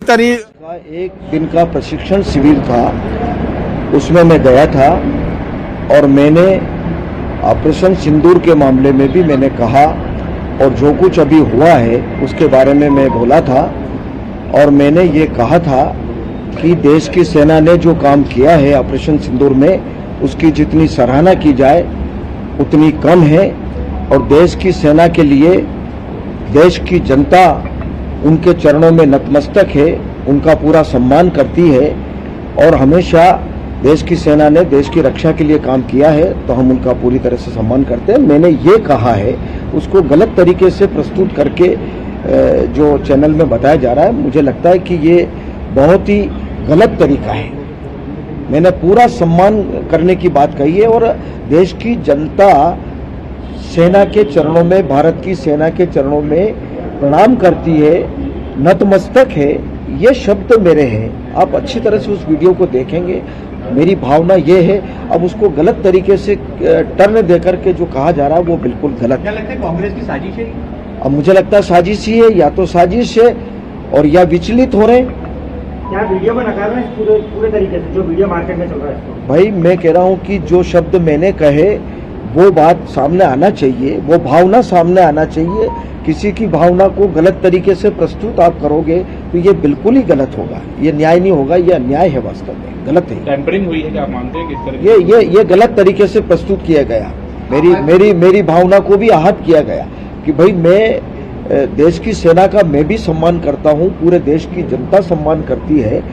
का एक दिन का प्रशिक्षण शिविर था, उसमें मैं गया था और मैंने ऑपरेशन सिंदूर के मामले में भी मैंने कहा और जो कुछ अभी हुआ है उसके बारे में मैं बोला था और मैंने ये कहा था कि देश की सेना ने जो काम किया है ऑपरेशन सिंदूर में उसकी जितनी सराहना की जाए उतनी कम है और देश की सेना के लिए देश की जनता उनके चरणों में नतमस्तक है, उनका पूरा सम्मान करती है और हमेशा देश की सेना ने देश की रक्षा के लिए काम किया है तो हम उनका पूरी तरह से सम्मान करते हैं। मैंने ये कहा है उसको गलत तरीके से प्रस्तुत करके जो चैनल में बताया जा रहा है, मुझे लगता है कि ये बहुत ही गलत तरीका है। मैंने पूरा सम्मान करने की बात कही है और देश की जनता सेना के चरणों में, भारत की सेना के चरणों में प्रणाम करती है, नतमस्तक है, ये शब्द मेरे हैं। आप अच्छी तरह से उस वीडियो को देखेंगे, मेरी भावना ये है। अब उसको गलत तरीके से टर्न देकर के जो कहा जा रहा है वो बिल्कुल गलत है। क्या लगता है कांग्रेस की साजिश है? अब मुझे लगता है साजिश ही है, या तो साजिश है और या विचलित हो रहे हैं। क्या वीडियो में नकार रहे हैं पूरे तरीके से जो वीडियो मार्केट में चल रहा है? भाई मैं कह रहा हूँ कि जो शब्द मैंने कहे वो बात सामने आना चाहिए, वो भावना सामने आना चाहिए। किसी की भावना को गलत तरीके से प्रस्तुत आप करोगे तो ये बिल्कुल ही गलत होगा, ये न्याय नहीं होगा, ये अन्याय है, वास्तव में गलत है। टेम्परिंग हुई है क्या आप मानते हैं? किस तरह ये गलत तरीके से प्रस्तुत किया गया, मेरी भावना को भी आहत किया गया कि भाई मैं देश की सेना का मैं भी सम्मान करता हूँ, पूरे देश की जनता सम्मान करती है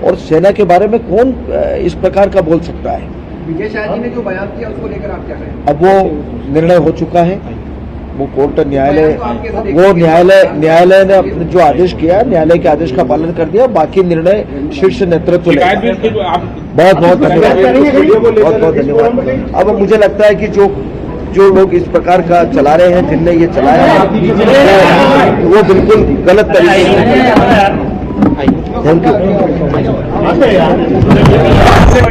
और सेना के बारे में कौन इस प्रकार का बोल सकता है। विजय शाह जी ने जो बयान किया उसको लेकर आप क्या कहें? अब वो निर्णय हो चुका है, वो कोर्ट न्यायालय ने अपने जो आदेश किया, न्यायालय के आदेश का पालन कर दिया, बाकी निर्णय शीर्ष नेतृत्व लेगा। बहुत बहुत धन्यवाद। अब मुझे लगता है कि जो लोग इस प्रकार का चला रहे हैं, जिनने ये चलाया है वो बिल्कुल गलत तरीके से। Thank you.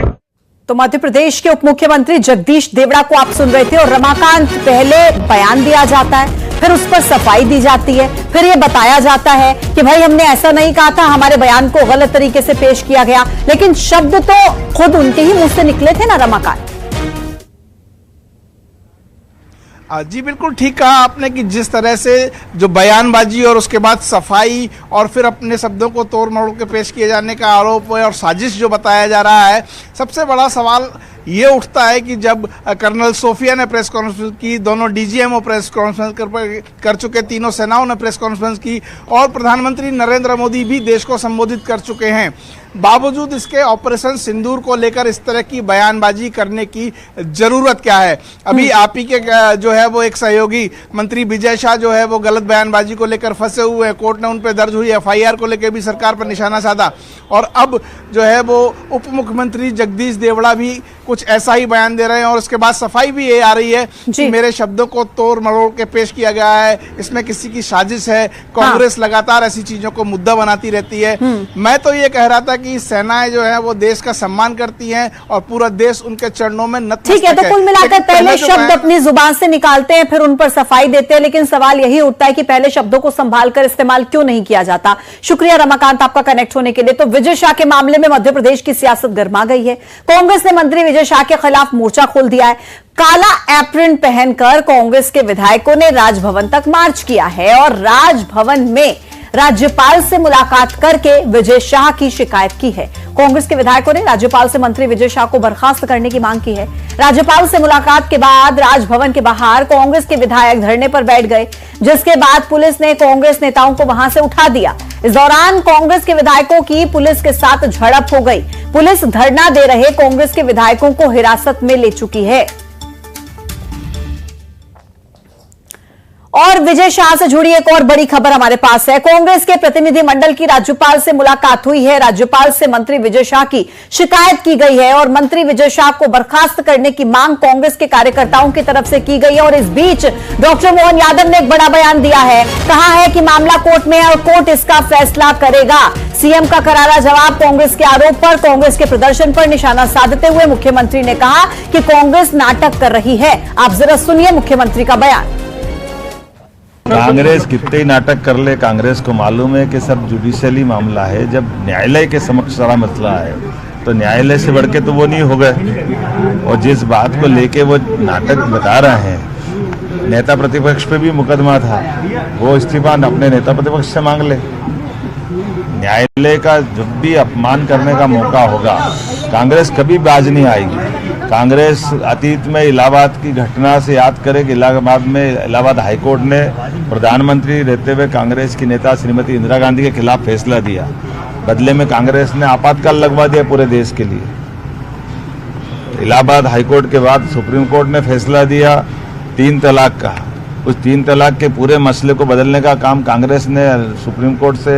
तो मध्य प्रदेश के उप मुख्यमंत्री जगदीश देवड़ा को आप सुन रहे थे और रमाकांत, पहले बयान दिया जाता है, फिर उस पर सफाई दी जाती है, फिर ये बताया जाता है कि भाई हमने ऐसा नहीं कहा था, हमारे बयान को गलत तरीके से पेश किया गया, लेकिन शब्द तो खुद उनके ही मुंह से निकले थे ना रमाकांत। जी बिल्कुल ठीक कहा आपने कि जिस तरह से जो बयानबाजी और उसके बाद सफाई और फिर अपने शब्दों को तोड़ मरोड़ के पेश किए जाने का आरोप है और साजिश जो बताया जा रहा है, सबसे बड़ा सवाल ये उठता है कि जब कर्नल सोफिया ने प्रेस कॉन्फ्रेंस की, दोनों डीजीएमओ प्रेस कॉन्फ्रेंस कर चुके, तीनों सेनाओं ने प्रेस कॉन्फ्रेंस की और प्रधानमंत्री नरेंद्र मोदी भी देश को संबोधित कर चुके हैं, बावजूद इसके ऑपरेशन सिंदूर को लेकर इस तरह की बयानबाजी करने की जरूरत क्या है? अभी आप ही के जो है वो एक सहयोगी मंत्री विजय शाह जो है वो गलत बयानबाजी को लेकर फंसे हुए हैं, कोर्ट ने उन पर दर्ज हुई एफआईआर को लेकर भी सरकार पर निशाना साधा और अब जो है वो उप मुख्यमंत्री जगदीश देवड़ा भी कुछ ऐसा ही बयान दे रहे हैं और उसके बाद सफाई भी ये आ रही है कि मेरे शब्दों को तोड़ मरोड़ के पेश किया गया है, इसमें किसी की साजिश है। कांग्रेस लगातार ऐसी चीजों को मुद्दा बनाती रहती है। मैं तो ये कह रहा था कि सेनाएं जो है वो देश का सम्मान करती हैं और पूरा देश उनके चरणों में नतमस्तक है। ठीक है, तो कुल मिलाकर पहले शब्द अपनी जुबान से निकालते हैं, फिर उन पर सफाई देते हैं, लेकिन सवाल यही उठता है कि पहले शब्दों को संभाल कर इस्तेमाल क्यों नहीं किया जाता। शुक्रिया रमाकांत आपका कनेक्ट होने के लिए। तो विजय शाह के मामले में मध्य प्रदेश की सियासत गर्मा गई है। कांग्रेस ने मंत्री विजय शाह के खिलाफ मोर्चा खोल दिया है। काला एप्रन पहनकर कांग्रेस के विधायकों ने राजभवन तक मार्च किया है और राजभवन में राज्यपाल से मुलाकात करके विजय शाह की शिकायत की है। कांग्रेस के विधायकों ने राज्यपाल से मंत्री विजय शाह को बर्खास्त करने की मांग की है। राज्यपाल से मुलाकात के बाद राजभवन के बाहर कांग्रेस के विधायक धरने पर बैठ गए, जिसके बाद पुलिस ने कांग्रेस नेताओं को वहां से उठा दिया। इस दौरान कांग्रेस के विधायकों की पुलिस के साथ झड़प हो गई। पुलिस धरना दे रहे कांग्रेस के विधायकों को हिरासत में ले चुकी है। और विजय शाह से जुड़ी एक और बड़ी खबर हमारे पास है। कांग्रेस के प्रतिनिधिमंडल की राज्यपाल से मुलाकात हुई है। राज्यपाल से मंत्री विजय शाह की शिकायत की गई है और मंत्री विजय शाह को बर्खास्त करने की मांग कांग्रेस के कार्यकर्ताओं की तरफ से की गई है। और इस बीच डॉक्टर मोहन यादव ने एक बड़ा बयान दिया है, कहा है कि मामला कोर्ट में है और कोर्ट इसका फैसला करेगा। सीएम का करारा जवाब कांग्रेस के आरोप पर, कांग्रेस के प्रदर्शन पर निशाना साधते हुए मुख्यमंत्री ने कहा कि कांग्रेस नाटक कर रही है। आप जरा सुनिए मुख्यमंत्री का बयान। कांग्रेस कितने ही नाटक कर ले, कांग्रेस को मालूम है कि सब जुडिशियली मामला है। जब न्यायालय के समक्ष सारा मसला है तो न्यायालय से बढ़ के तो वो नहीं हो गए। और जिस बात को लेके वो नाटक बता रहे हैं, नेता प्रतिपक्ष पे भी मुकदमा था, वो इस्तीफा अपने नेता प्रतिपक्ष से मांग ले। न्यायालय का जब भी अपमान करने का मौका होगा, कांग्रेस कभी बाज नहीं आएगी। कांग्रेस अतीत में इलाहाबाद की घटना से याद करे कि इलाहाबाद हाईकोर्ट ने प्रधानमंत्री रहते हुए कांग्रेस की नेता श्रीमती इंदिरा गांधी के खिलाफ फैसला दिया। बदले में कांग्रेस ने आपातकाल लगवा दिया पूरे देश के लिए। इलाहाबाद हाईकोर्ट के बाद सुप्रीम कोर्ट ने फैसला दिया 3 तलाक का। उस 3 तलाक के पूरे मसले को बदलने का काम कांग्रेस ने सुप्रीम कोर्ट से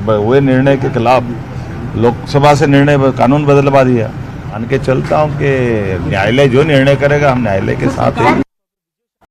हुए निर्णय के खिलाफ लोकसभा से निर्णय कानून बदलवा दिया। मान के चलता हूँ कि न्यायालय जो निर्णय करेगा हम न्यायालय के साथ हैं।